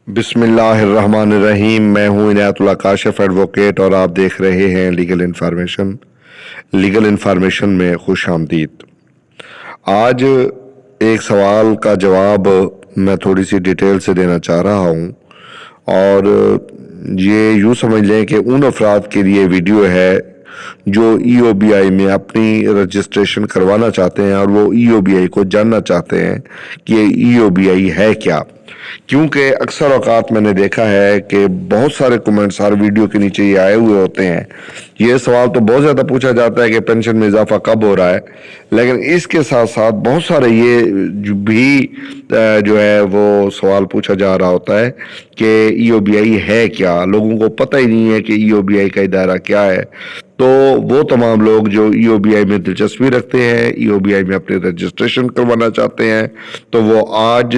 बिस्मिल्लाहिर्रहमानिर्रहीम। मैं हूं इनायतुल्लाह काशिफ एडवोकेट और आप देख रहे हैं लीगल इन्फॉर्मेशन में खुश आमदीद। आज एक सवाल का जवाब मैं थोड़ी सी डिटेल से देना चाह रहा हूं और ये यूँ समझ लें कि उन अफराद के लिए वीडियो है जो EOBI में अपनी रजिस्ट्रेशन करवाना चाहते हैं और वो EOBI को जानना चाहते हैं कि EOBI है क्या। क्योंकि अक्सर औकात मैंने देखा है कि बहुत सारे कमेंट्स हर वीडियो के नीचे ये आए हुए होते हैं। ये सवाल तो बहुत ज़्यादा पूछा जाता है कि पेंशन में इजाफा कब हो रहा है, लेकिन इसके साथ साथ बहुत सारे ये जो है वो सवाल पूछा जा रहा होता है कि EOBI है क्या। लोगों को पता ही नहीं है कि EOBI का इदारा क्या है। तो वो तमाम लोग जो EOBI में दिलचस्पी रखते हैं, EOBI में अपने रजिस्ट्रेशन करवाना चाहते हैं, तो वो आज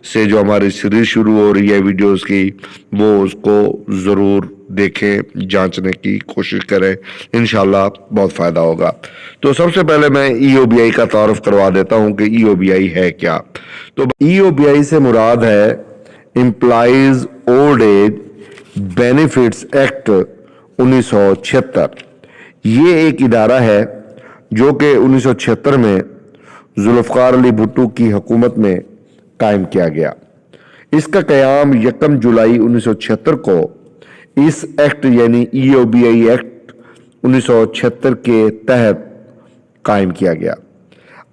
से जो हमारी सीरीज शुरू हो रही है वीडियोस की, वो उसको ज़रूर देखें, जांचने की कोशिश करें। इंशाल्लाह बहुत फ़ायदा होगा। तो सबसे पहले मैं EOBI का तारुफ करवा देता हूं कि EOBI है क्या। तो EOBI से मुराद है employees old age benefits act 1976। ये एक इदारा है जो कि 1976 में जुल्फ़िकार अली भुट्टो की हुकूमत में कायम किया गया। इसका क़याम 1 जुलाई 1976 को इस एक्ट यानी EOBI एक्ट 1976 के तहत कायम किया गया।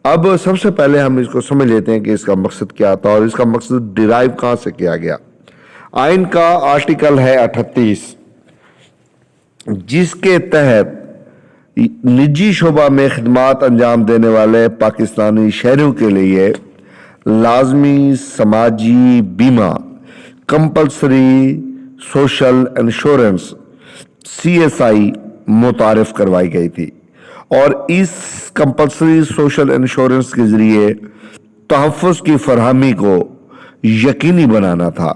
अब सबसे पहले हम इसको समझ लेते हैं कि इसका मकसद क्या था और इसका मकसद डिराइव कहाँ से किया गया। आइन का आर्टिकल है 38, जिसके तहत निजी शोबा में खिदमात अंजाम देने वाले पाकिस्तानी शहरियों के लिए लाजमी समाजी बीमा कंपल्सरी सोशल इंश्योरेंस CSI मुतारिफ करवाई गई थी और इस कंपल्सरी सोशल इंश्योरेंस के ज़रिए तहफ़्फ़ुज़ की फरहमी को यकीनी बनाना था।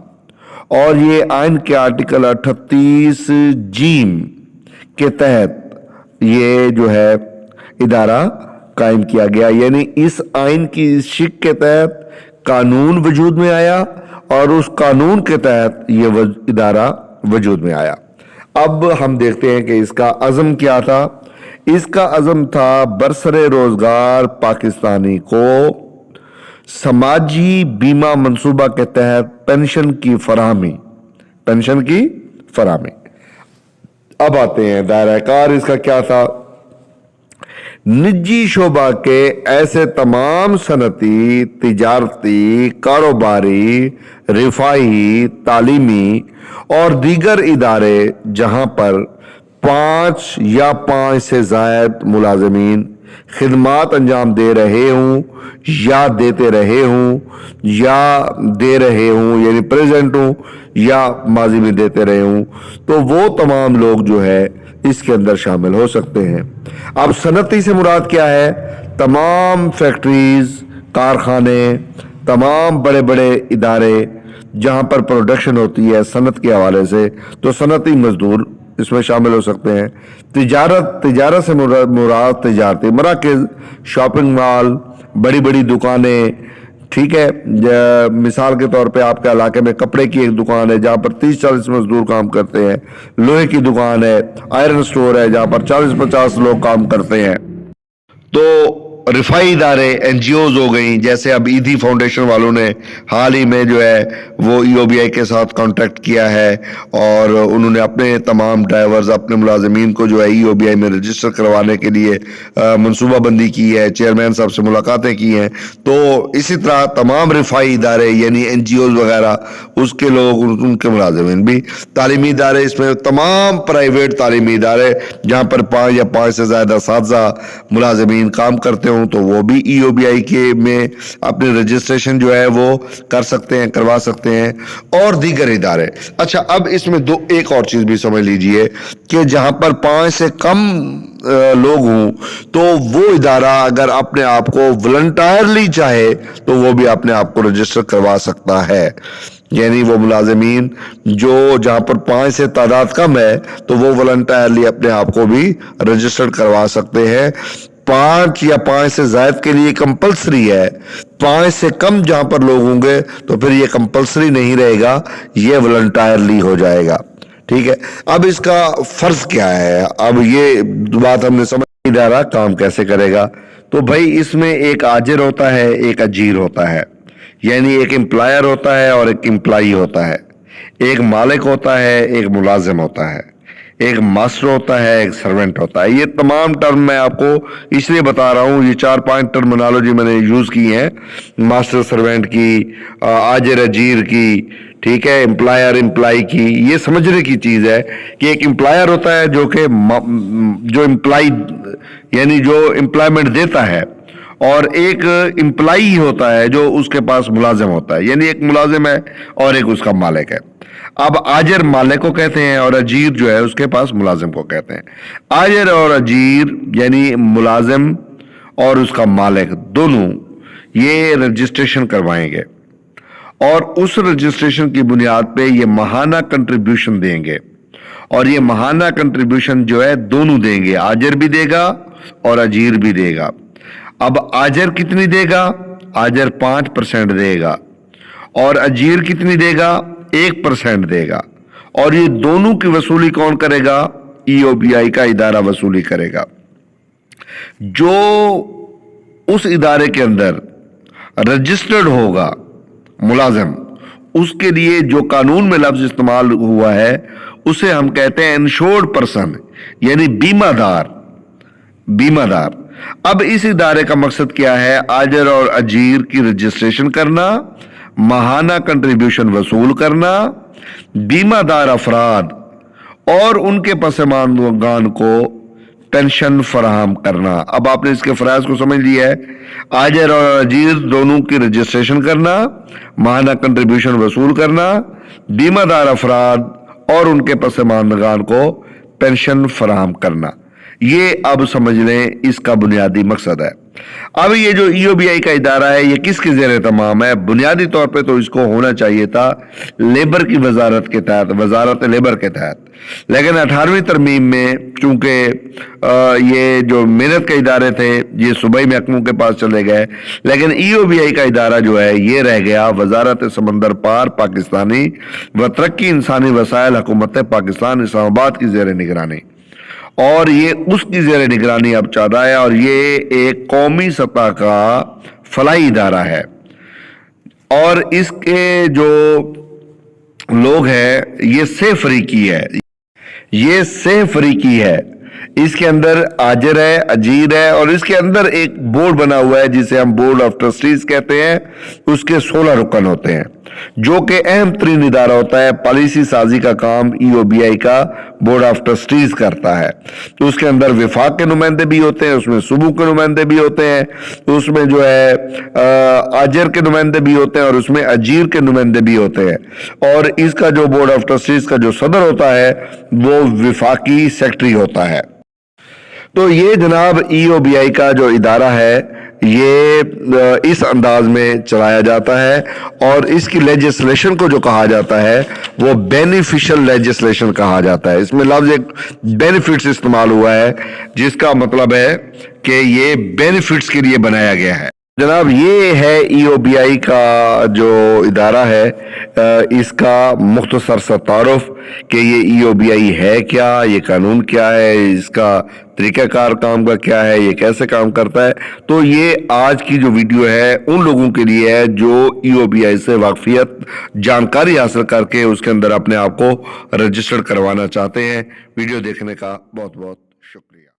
और ये आइन के आर्टिकल 38 जीम के तहत ये जो है इदारा कायम किया गया। यानी इस आइन की शिक के तहत कानून वजूद में आया और उस कानून के तहत ये इदारा वजूद में आया। अब हम देखते हैं कि इसका अज़म क्या था। इसका अज़म था बरसरे रोजगार पाकिस्तानी को समाजी बीमा मंसूबा के तहत पेंशन की फराहमी। अब आते हैं दायरा कार इसका क्या था। निजी शोबा के ऐसे तमाम सनती, तिजारती, कारोबारी, रिफाही, तालीमी और दीगर इदारे जहां पर 5 या 5 से ज़ायद मुलाजमीन खिदमात अंजाम दे रहे हों या देते रहे हों या दे रहे हों, यानी प्रेजेंट हों या माजी में देते रहे हों, तो वो तमाम लोग जो है इसके अंदर शामिल हो सकते हैं। अब सनती से मुराद क्या है? तमाम फैक्ट्रीज, कारखाने, तमाम बड़े बड़े इदारे जहां पर प्रोडक्शन होती है सनत के हवाले से, तो सनती मजदूर इसमें शामिल हो सकते हैं। तिजारत से मुराद तिजारती मराकज़, शॉपिंग मॉल, बड़ी बड़ी दुकानें, ठीक है। मिसाल के तौर पे आपके इलाके में कपड़े की एक दुकान है जहाँ पर 30-40 मजदूर काम करते हैं। लोहे की दुकान है, आयरन स्टोर है जहाँ पर 40-50 लोग काम करते हैं। तो रिफाई इदारे NGOs हो गई, जैसे अब ईदी फाउंडेशन वालों ने हाल ही में जो है वो EOBI के साथ कॉन्टैक्ट किया है और उन्होंने अपने तमाम ड्राइवर्स, अपने मुलाजमीन को जो है EOBI में रजिस्टर करवाने के लिए मनसूबाबंदी की है, चेयरमैन साहब से मुलाकातें की हैं। तो इसी तरह तमाम रिफाई इदारे यानी NGOs वगैरह उसके लोग, उनके मुलाजमीन भी, तालीमी इदारे, इसमें तमाम प्राइवेट तालीमी इदारे जहाँ पर 5 या 5 से ज़्यादा असातिज़ा मुलाजमीन काम करते हों, तो वो भी EOBI के में अपने रजिस्ट्रेशन जो है वो कर सकते हैं, करवा सकते हैं, और दीगर इदारे। अच्छा, अब इसमें एक और चीज भी समझ लीजिए कि जहां पर 5 से कम लोग हों, तो वो इदारा अगर अपने आप को वॉलंटियरली चाहे तो वो भी अपने आप को रजिस्टर करवा सकता है। यानी वो मुलाजमीन जो जहां पर 5 से तादाद कम है, तो वो वॉलंटियरली अपने आप को भी रजिस्टर्ड करवा सकते हैं। 5 یا 5 سے زائد کے لیے کمپلسری ہے، 5 سے کم جہاں پر لوگ ہوں گے تو پھر یہ کمپلسری نہیں رہے گا، یہ والنٹائرلی ہو جائے گا. ٹھیک ہے. اب اس کا فرض کیا ہے؟ اب یہ بات ہم نے سمجھ ادارہ کام کیسے کرے گا. تو بھائی اس میں ایک آجر ہوتا ہے، ایک اجیر ہوتا ہے، یعنی ایک امپلائر ہوتا ہے اور ایک امپلائی ہوتا ہے، ایک مالک ہوتا ہے، ایک ملازم ہوتا ہے، ایک ماسٹر ہوتا ہے، ایک سرونٹ ہوتا ہے. یہ تمام ٹرم میں آپ کو اس لیے بتا رہا ہوں، یہ 4-5 ٹرمنالوجی میں نے یوز کی ہیں، ماسٹر سرونٹ کی، آجر اجیر کی، ٹھیک ہے، امپلائر امپلائی کی. یہ سمجھنے کی چیز ہے کہ ایک امپلائر ہوتا ہے جو کہ جو امپلائی یعنی جو امپلائمنٹ دیتا ہے، اور ایک امپلائی ہوتا ہے جو اس کے پاس ملازم ہوتا ہے، یعنی ایک ملازم ہے اور ایک اس کا مالک ہے. اب آجر مالک کو کہتے ہیں اور اجیر جو ہے اس کے پاس ملازم کو کہتے ہیں. آجر اور اجیر یعنی ملازم اور اس کا مالک دونوں یہ رجسٹریشن کروائیں گے، اور اس رجسٹریشن کی بنیاد پہ یہ ماہانہ کنٹریبیوشن دیں گے، اور یہ ماہانہ کنٹریبیوشن جو ہے دونوں دیں گے، آجر بھی دے گا اور اجیر بھی دے گا. اب آجر کتنی دے گا؟ آجر 5% دے گا، اور اجیر کتنی دے گا؟ 1% دے گا. اور یہ دونوں کی وصولی کون کرے گا؟ ای او بی آئی کا ادارہ وصولی کرے گا. جو اس ادارے کے اندر رجسٹرڈ ہوگا ملازم، اس کے لیے جو قانون میں لفظ استعمال ہوا ہے اسے ہم کہتے ہیں انشورڈ پرسن، یعنی بیمہ دار. بیمہ دار. اب اس ادارے کا مقصد کیا ہے؟ آجر اور اجیر کی رجسٹریشن کرنا، ماہانہ کنٹریبیوشن وصول کرنا، بیمہ دار افراد اور ان کے پسماندگان کو پینشن فراہم کرنا. اب آپ نے اس کے فرائض کو سمجھ لیا ہے. آجر اور اجیر دونوں کی رجسٹریشن کرنا، ماہانہ کنٹریبیوشن وصول کرنا، بیمہ دار افراد اور ان کے پسماندگان کو پینشن فراہم کرنا. یہ اب سمجھ لیں اس کا بنیادی مقصد ہے. اب یہ جو ای او بی آئی کا ادارہ ہے یہ کس کے زیر اہتمام ہے؟ بنیادی طور پہ تو اس کو ہونا چاہیے تھا لیبر کی وزارت کے تحت، وزارت لیبر کے تحت، لیکن 18ویں ترمیم میں چونکہ یہ جو محنت کے ادارے تھے یہ صوبائی محکموں کے پاس چلے گئے، لیکن ای او بی آئی کا ادارہ جو ہے یہ رہ گیا وزارت سمندر پار پاکستانی و ترقی انسانی وسائل حکومت پاکستان اسلام آباد کی زیر نگرانی، اور یہ اس کی زیر نگرانی اب چل رہا ہے. اور یہ ایک قومی سطح کا فلاحی ادارہ ہے، اور اس کے جو لوگ ہیں یہ سہ فریقی ہے. یہ سہ فریقی ہے. اس کے اندر آجر ہے، اجیر ہے، اور اس کے اندر ایک بورڈ بنا ہوا ہے جسے ہم بورڈ آف ٹرسٹیز کہتے ہیں. اس کے 16 رکن ہوتے ہیں، جو کہ اہم ترین ادارہ ہوتا ہے. پالیسی سازی کا کام ای او بی آئی کا بورڈ آف ٹرسٹیز کرتا ہے. تو اس کے اندر وفاق کے نمائندے بھی ہوتے ہیں، اس میں صوبوں کے نمائندے بھی ہوتے ہیں، اس میں جو ہے آجر کے نمائندے بھی ہوتے ہیں، اور اس میں اجیر کے نمائندے بھی ہوتے ہیں. اور اس کا جو بورڈ آف ٹرسٹیز کا جو صدر ہوتا ہے وہ وفاقی سیکرٹری ہوتا ہے. تو یہ جناب ای او بی آئی کا جو ادارہ ہے یہ اس انداز میں چلایا جاتا ہے، اور اس کی لیجسلیشن کو جو کہا جاتا ہے وہ بینیفیشل لیجسلیشن کہا جاتا ہے. اس میں لفظ ایک بینیفٹس استعمال ہوا ہے جس کا مطلب ہے کہ یہ بینیفٹس کے لیے بنایا گیا ہے. جناب یہ ہے ای او بی آئی کا جو ادارہ ہے، اس کا مختصر سا تعارف کہ یہ ای او بی آئی ہے کیا، یہ قانون کیا ہے، اس کا طریقہ کار کام کا کیا ہے، یہ کیسے کام کرتا ہے. تو یہ آج کی جو ویڈیو ہے ان لوگوں کے لیے ہے جو ای او بی آئی سے واقفیت جانکاری حاصل کر کے اس کے اندر اپنے آپ کو رجسٹر کروانا چاہتے ہیں. ویڈیو دیکھنے کا بہت بہت شکریہ.